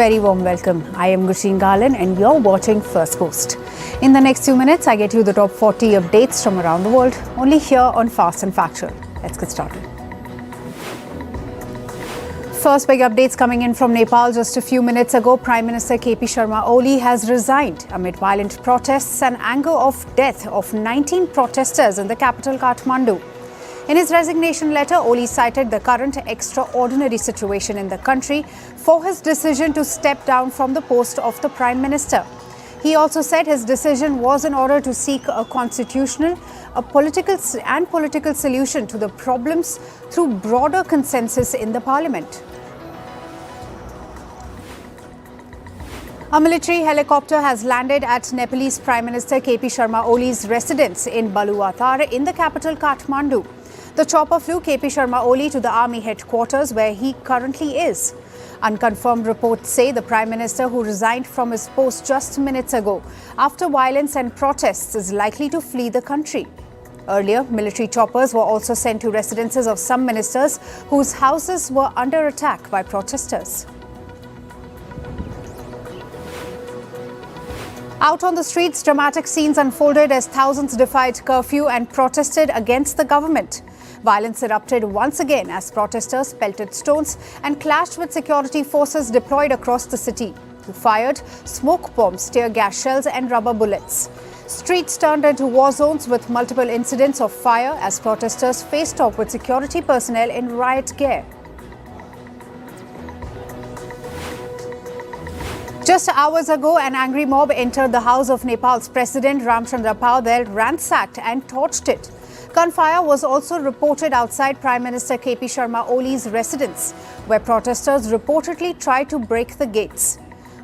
very warm welcome. I am Gushin Galan and you're watching Firstpost. In the next few minutes, I get you the top 40 updates from around the world, only here on Fast and Factual. Let's get started. First big updates coming in from Nepal. Just a few minutes ago, Prime Minister KP Sharma Oli has resigned amid violent protests and anger of death of 19 protesters in the capital Kathmandu. In his resignation letter, Oli cited the current extraordinary situation in the country for his decision to step down from the post of the Prime Minister. He also said his decision was in order to seek a constitutional, political solution to the problems through broader consensus in the parliament. A military helicopter has landed at Nepalese Prime Minister KP Sharma Oli's residence in Baluwatar in the capital Kathmandu. The chopper flew KP Sharma Oli to the army headquarters where he currently is. Unconfirmed reports say the Prime Minister, who resigned from his post just minutes ago after violence and protests, is likely to flee the country. Earlier, military choppers were also sent to residences of some ministers whose houses were under attack by protesters. Out on the streets, dramatic scenes unfolded as thousands defied curfew and protested against the government. Violence erupted once again as protesters pelted stones and clashed with security forces deployed across the city, who fired smoke bombs, tear gas shells and rubber bullets. Streets turned into war zones with multiple incidents of fire as protesters faced off with security personnel in riot gear. Just hours ago, an angry mob entered the house of Nepal's President Ramchandra Paudel, ransacked and torched it. Gunfire was also reported outside Prime Minister KP Sharma Oli's residence, where protesters reportedly tried to break the gates.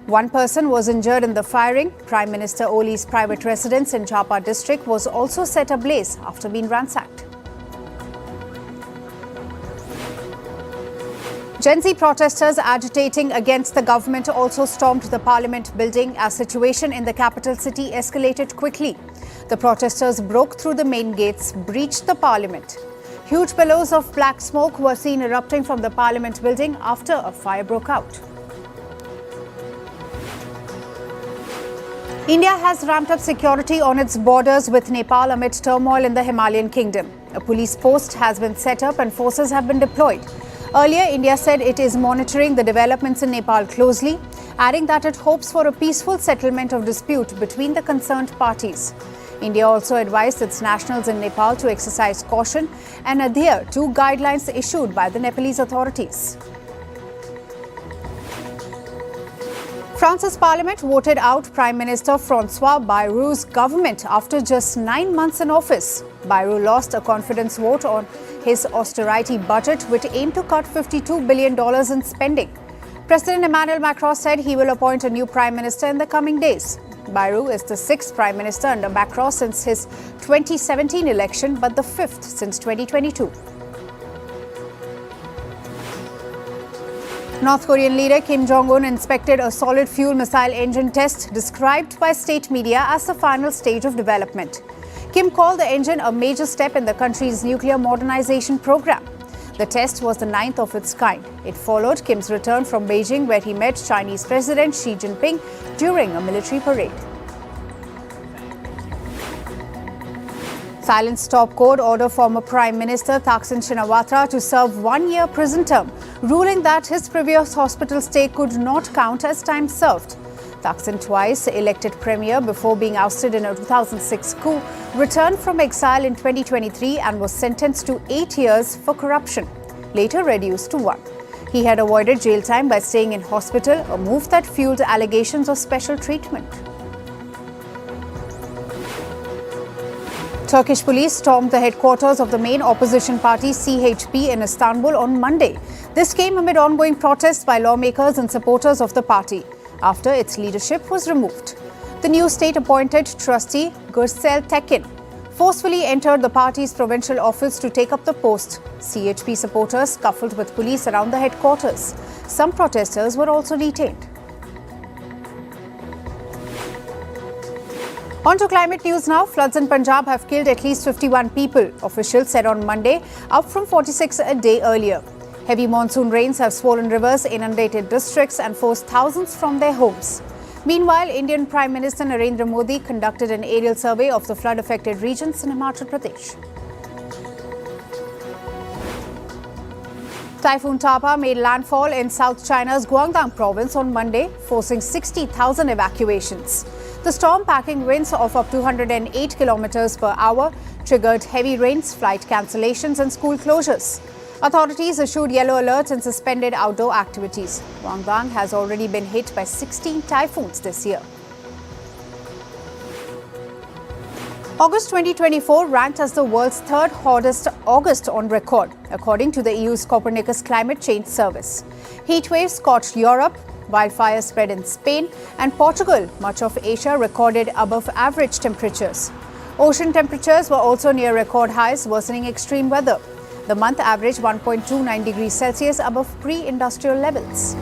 One person was injured in the firing. Prime Minister Oli's private residence in Chapa district was also set ablaze after being ransacked. Gen Z protesters agitating against the government also stormed the parliament building as situation in the capital city escalated quickly. The protesters broke through the main gates, breached the parliament. Huge billows of black smoke were seen erupting from the parliament building after a fire broke out. India has ramped up security on its borders with Nepal amid turmoil in the Himalayan kingdom. A police post has been set up and forces have been deployed. Earlier, India said it is monitoring the developments in Nepal closely, adding that it hopes for a peaceful settlement of dispute between the concerned parties. India also advised its nationals in Nepal to exercise caution and adhere to guidelines issued by the Nepalese authorities. France's parliament voted out Prime Minister Francois Bayrou's government after just 9 months in office. Bayrou lost a confidence vote on his austerity budget, which aimed to cut $52 billion in spending. President Emmanuel Macron said he will appoint a new Prime Minister in the coming days. Bayrou is the 6th Prime Minister under Macron since his 2017 election, but the 5th since 2022. North Korean leader Kim Jong-un inspected a solid fuel missile engine test described by state media as the final stage of development. Kim called the engine a major step in the country's nuclear modernization program. The test was the 9th of its kind. It followed Kim's return from Beijing, where he met Chinese President Xi Jinping during a military parade. Thailand's top court ordered former Prime Minister Thaksin to serve 1-year prison term, ruling that his previous hospital stay could not count as time served. Thaksin, twice elected premier before being ousted in a 2006 coup, returned from exile in 2023 and was sentenced to 8 years for corruption, later reduced to 1. He had avoided jail time by staying in hospital, a move that fueled allegations of special treatment. Turkish police stormed the headquarters of the main opposition party CHP in Istanbul on Monday. This came amid ongoing protests by lawmakers and supporters of the party after its leadership was removed. The new state-appointed trustee, Gürsel Tekin, forcefully entered the party's provincial office to take up the post. CHP supporters scuffled with police around the headquarters. Some protesters were also detained. On to climate news now. Floods in Punjab have killed at least 51 people, officials said on Monday, up from 46 a day earlier. Heavy monsoon rains have swollen rivers, inundated districts and forced thousands from their homes. Meanwhile, Indian Prime Minister Narendra Modi conducted an aerial survey of the flood-affected regions in Himachal Pradesh. Typhoon Tapa made landfall in South China's Guangdong province on Monday, forcing 60,000 evacuations. The storm, packing winds of up to 108 kilometers per hour, triggered heavy rains, flight cancellations and school closures. Authorities issued yellow alerts and suspended outdoor activities. Guangdong has already been hit by 16 typhoons this year. August 2024 ranked as the world's third hottest August on record, according to the EU's Copernicus Climate Change Service. Heat waves scorched Europe, wildfires spread in Spain and Portugal. Much of Asia recorded above average temperatures. Ocean temperatures were also near record highs, worsening extreme weather. The month averaged 1.29 degrees Celsius above pre-industrial levels.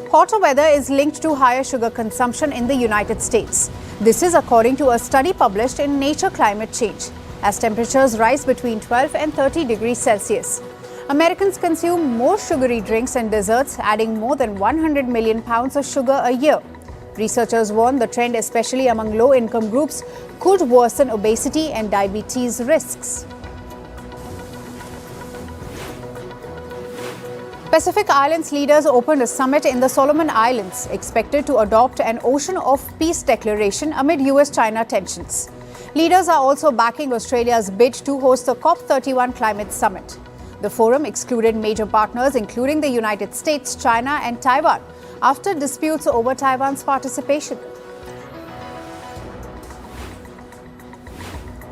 Hotter weather is linked to higher sugar consumption in the United States. This is according to a study published in Nature Climate Change, as temperatures rise between 12 and 30 degrees Celsius. Americans consume more sugary drinks and desserts, adding more than 100 million pounds of sugar a year. Researchers warn the trend, especially among low-income groups, could worsen obesity and diabetes risks. Pacific Islands leaders opened a summit in the Solomon Islands, expected to adopt an Ocean of Peace declaration amid US-China tensions. Leaders are also backing Australia's bid to host the COP31 climate summit. The forum excluded major partners including the United States, China and Taiwan after disputes over Taiwan's participation.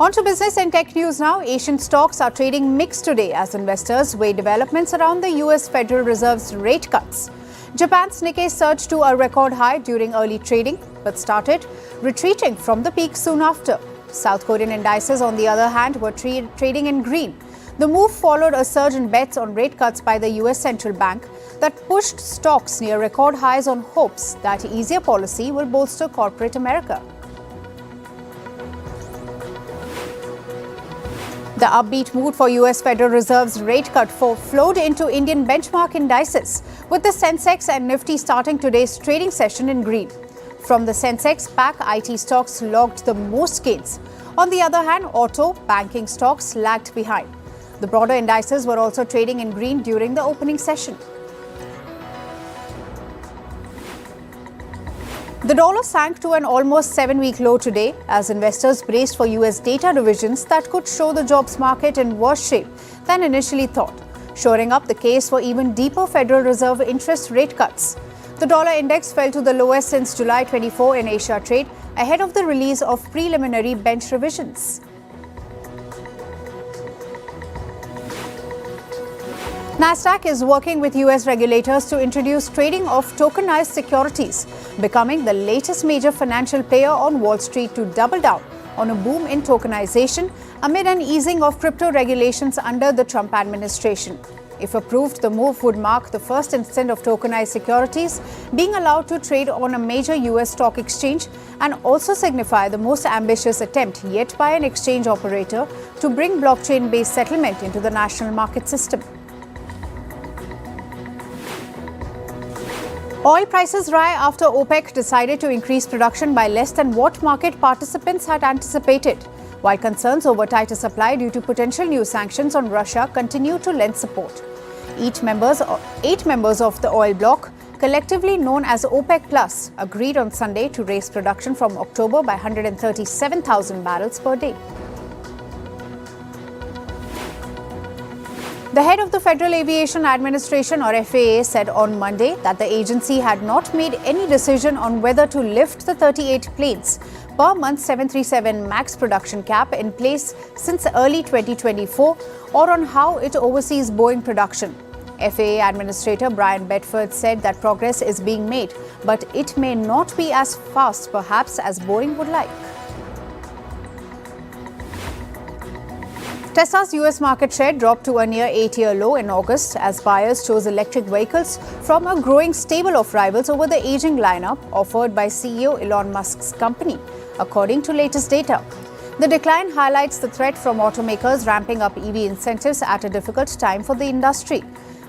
On to business and tech news now. Asian stocks are trading mixed today as investors weigh developments around the US Federal Reserve's rate cuts. Japan's Nikkei surged to a record high during early trading, but started retreating from the peak soon after. South Korean indices, on the other hand, were trading in green. The move followed a surge in bets on rate cuts by the US Central Bank that pushed stocks near record highs on hopes that easier policy will bolster corporate America. The upbeat mood for US Federal Reserve's rate cut flowed into Indian benchmark indices, with the Sensex and Nifty starting today's trading session in green. From the Sensex pack, IT stocks logged the most gains. On the other hand, auto, banking stocks lagged behind. The broader indices were also trading in green during the opening session. The dollar sank to an almost 7-week low today as investors braced for US data revisions that could show the jobs market in worse shape than initially thought, shoring up the case for even deeper Federal Reserve interest rate cuts. The dollar index fell to the lowest since July 24 in Asia trade ahead of the release of preliminary bench revisions. Nasdaq is working with US regulators to introduce trading of tokenized securities, becoming the latest major financial player on Wall Street to double down on a boom in tokenization amid an easing of crypto regulations under the Trump administration. If approved, the move would mark the first instance of tokenized securities being allowed to trade on a major US stock exchange and also signify the most ambitious attempt yet by an exchange operator to bring blockchain-based settlement into the national market system. Oil prices rise after OPEC decided to increase production by less than what market participants had anticipated, while concerns over tighter supply due to potential new sanctions on Russia continue to lend support. Eight members of the oil bloc, collectively known as OPEC Plus, agreed on Sunday to raise production from October by 137,000 barrels per day. The head of the Federal Aviation Administration, or FAA, said on Monday that the agency had not made any decision on whether to lift the 38 planes per month 737 MAX production cap in place since early 2024 or on how it oversees Boeing production. FAA Administrator Brian Bedford said that progress is being made, but it may not be as fast perhaps as Boeing would like. Tesla's US market share dropped to a near 8-year low in August as buyers chose electric vehicles from a growing stable of rivals over the aging lineup offered by CEO Elon Musk's company, according to latest data. The decline highlights the threat from automakers ramping up EV incentives at a difficult time for the industry.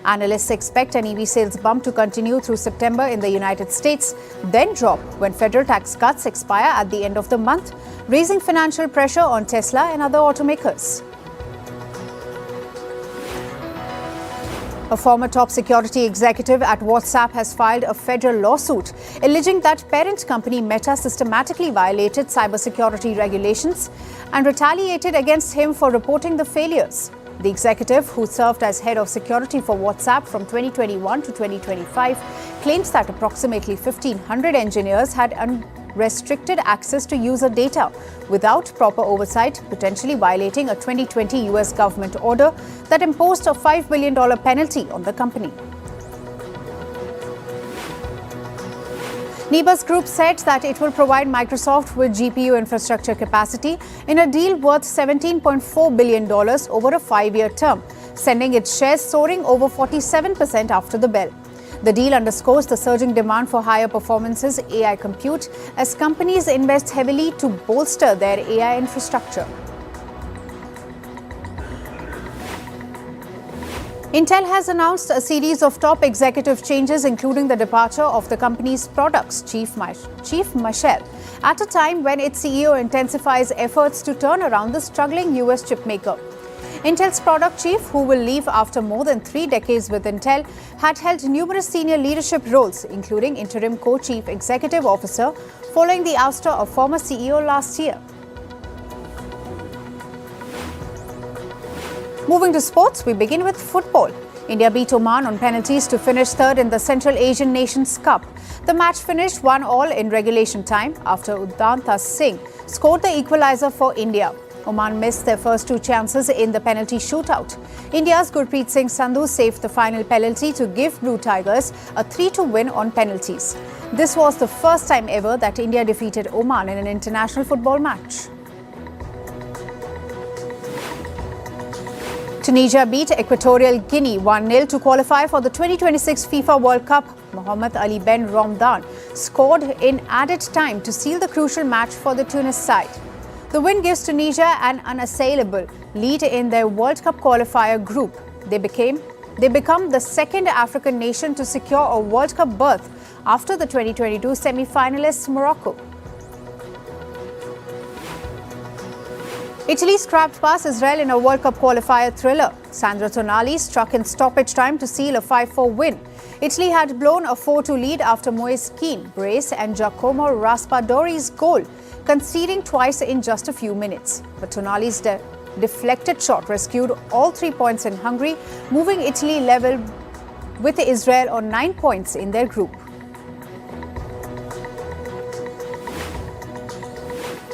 Analysts expect an EV sales bump to continue through September in the United States, then drop when federal tax cuts expire at the end of the month, raising financial pressure on Tesla and other automakers. A former top security executive at WhatsApp has filed a federal lawsuit alleging that parent company Meta systematically violated cybersecurity regulations and retaliated against him for reporting the failures. The executive, who served as head of security for WhatsApp from 2021 to 2025, claims that approximately 1,500 engineers had unrestricted access to user data without proper oversight, potentially violating a 2020 US government order that imposed a $5 billion penalty on the company. Nebus Group said that it will provide Microsoft with GPU infrastructure capacity in a deal worth $17.4 billion over a 5-year term, sending its shares soaring over 47% after the bell. The deal underscores the surging demand for higher performances AI compute as companies invest heavily to bolster their AI infrastructure. Intel has announced a series of top executive changes, including the departure of the company's products chief Michelle, at a time when its CEO intensifies efforts to turn around the struggling US chipmaker. Intel's product chief, who will leave after more than 3 decades with Intel, had held numerous senior leadership roles, including interim co-chief executive officer, following the ouster of former CEO last year. Moving to sports, we begin with football. India beat Oman on penalties to finish third in the Central Asian Nations Cup. The match finished 1-1 in regulation time after Udanta Singh scored the equalizer for India. Oman missed their first 2 chances in the penalty shootout. India's Gurpreet Singh Sandhu saved the final penalty to give Blue Tigers a 3-2 win on penalties. This was the first time ever that India defeated Oman in an international football match. Tunisia beat Equatorial Guinea 1-0 to qualify for the 2026 FIFA World Cup. Mohamed Ali Ben Romdan scored in added time to seal the crucial match for the Tunis side. The win gives Tunisia an unassailable lead in their World Cup qualifier group. They become the second African nation to secure a World Cup berth after the 2022 semi-finalists Morocco. Italy scrapped past Israel in a World Cup qualifier thriller. Sandro Tonali struck in stoppage time to seal a 5-4 win. Italy had blown a 4-2 lead after Moise Kean, brace and Giacomo Raspadori's goal, conceding twice in just a few minutes. But Tonali's deflected shot rescued all 3 points in Hungary, moving Italy level with Israel on 9 points in their group.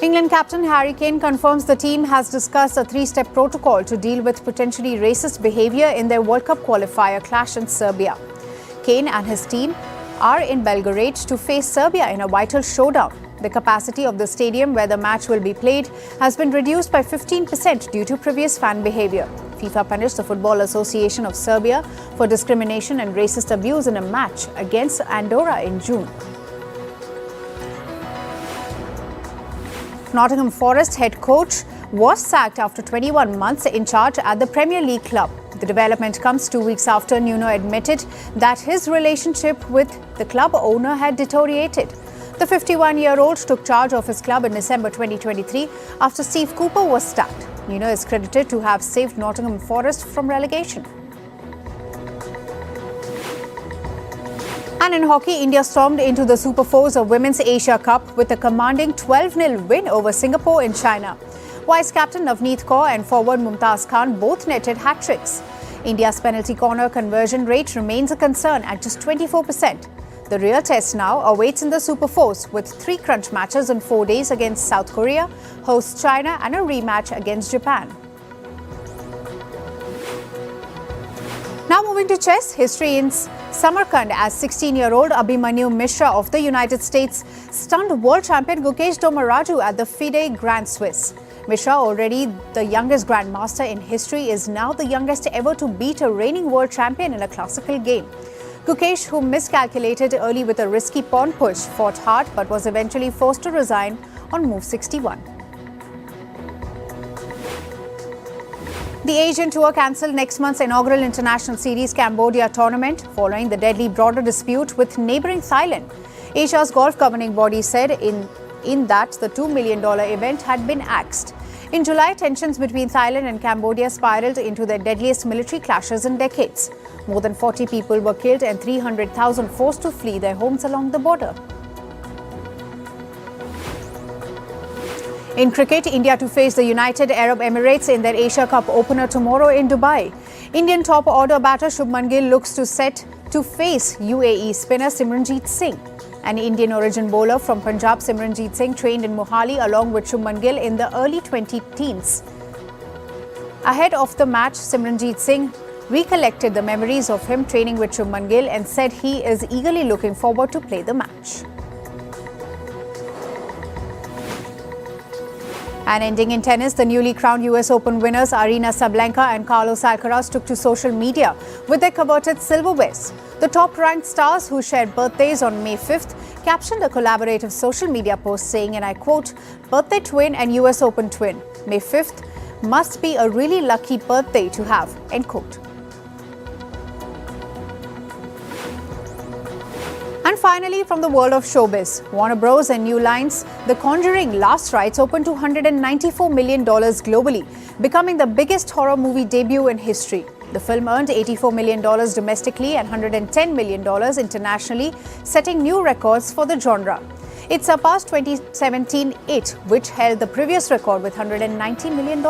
England captain Harry Kane confirms the team has discussed a 3-step protocol to deal with potentially racist behaviour in their World Cup qualifier clash in Serbia. Kane and his team are in Belgrade to face Serbia in a vital showdown. The capacity of the stadium where the match will be played has been reduced by 15% due to previous fan behaviour. FIFA punished the Football Association of Serbia for discrimination and racist abuse in a match against Andorra in June. Nottingham Forest head coach was sacked after 21 months in charge at the Premier League club. The development comes 2 weeks after Nuno admitted that his relationship with the club owner had deteriorated. The 51-year-old took charge of his club in December 2023 after Steve Cooper was sacked. Nuno is credited to have saved Nottingham Forest from relegation. And in hockey, India stormed into the Super Fours of Women's Asia Cup with a commanding 12-0 win over Singapore in China. Vice captain Navneet Kaur and forward Mumtaz Khan both netted hat-tricks. India's penalty corner conversion rate remains a concern at just 24%. The real test now awaits in the Super Fours with 3 crunch matches in 4 days against South Korea, hosts China and a rematch against Japan. Now moving to chess, history in Samarkand as 16-year-old Abhimanyu Mishra of the United States stunned world champion Gukesh Dommaraju at the FIDE Grand Swiss. Mishra, already the youngest grandmaster in history, is now the youngest ever to beat a reigning world champion in a classical game. Gukesh, who miscalculated early with a risky pawn push, fought hard but was eventually forced to resign on move 61. The Asian Tour cancelled next month's inaugural international series Cambodia tournament following the deadly border dispute with neighbouring Thailand. Asia's golf governing body said in that the $2 million event had been axed. In July, tensions between Thailand and Cambodia spiraled into their deadliest military clashes in decades. More than 40 people were killed and 300,000 forced to flee their homes along the border. In cricket, India to face the United Arab Emirates in their Asia Cup opener tomorrow in Dubai. Indian top-order batter Shubman Gill looks set to face UAE spinner Simranjeet Singh. An Indian origin bowler from Punjab, Simranjeet Singh, trained in Mohali along with Shubman Gill in the early 2010s. Ahead of the match, Simranjeet Singh recollected the memories of him training with Shubman Gill and said he is eagerly looking forward to play the match. And ending in tennis, the newly crowned US Open winners Aryna Sabalenka and Carlos Alcaraz took to social media with their coveted silverwares. The top-ranked stars, who shared birthdays on May 5th, captioned a collaborative social media post saying, and I quote, "Birthday twin and US Open twin. May 5th must be a really lucky birthday to have," end quote. And finally, from the world of showbiz, Warner Bros. And New Line's The Conjuring Last Rites opened to $194 million globally, becoming the biggest horror movie debut in history. The film earned $84 million domestically and $110 million internationally, setting new records for the genre. It surpassed 2017 It, which held the previous record with $190 million.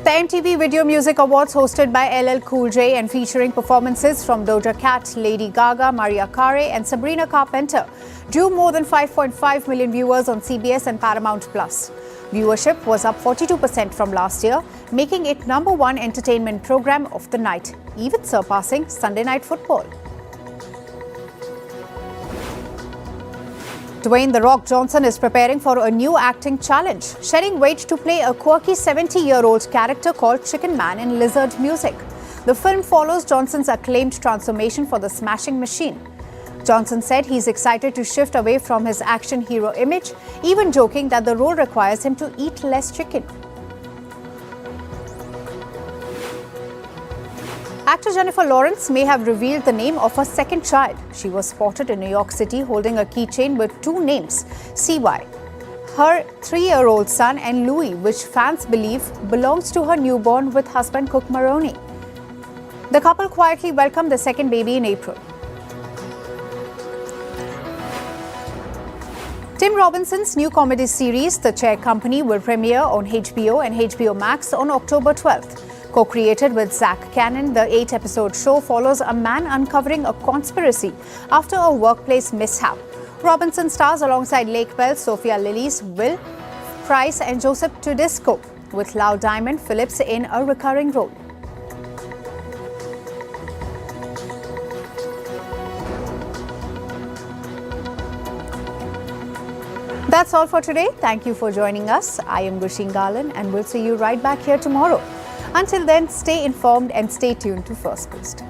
The MTV Video Music Awards, hosted by LL Cool J and featuring performances from Doja Cat, Lady Gaga, Mariah Carey and Sabrina Carpenter, drew more than 5.5 million viewers on CBS and Paramount+. Viewership was up 42% from last year, making it #1 entertainment program of the night, even surpassing Sunday Night Football. Dwayne "The Rock" Johnson is preparing for a new acting challenge, shedding weight to play a quirky 70-year-old character called Chicken Man in Lizard Music. The film follows Johnson's acclaimed transformation for the Smashing Machine. Johnson said he's excited to shift away from his action hero image, even joking that the role requires him to eat less chicken. Actor Jennifer Lawrence may have revealed the name of her second child. She was spotted in New York City holding a keychain with two names, CY, her 3-year-old son, and Louis, which fans believe belongs to her newborn with husband Cook Maroney. The couple quietly welcomed the second baby in April. Tim Robinson's new comedy series, The Chair Company, will premiere on HBO and HBO Max on October 12th. Co-created with Zach Cannon, the 8-episode show follows a man uncovering a conspiracy after a workplace mishap. Robinson stars alongside Lake Bell, Sophia Lillis, Will Price and Joseph Tedesco, with Lau Diamond Phillips in a recurring role. That's all for today. Thank you for joining us. I am Gushin Galan and we'll see you right back here tomorrow. Until then, stay informed and stay tuned to Firstpost.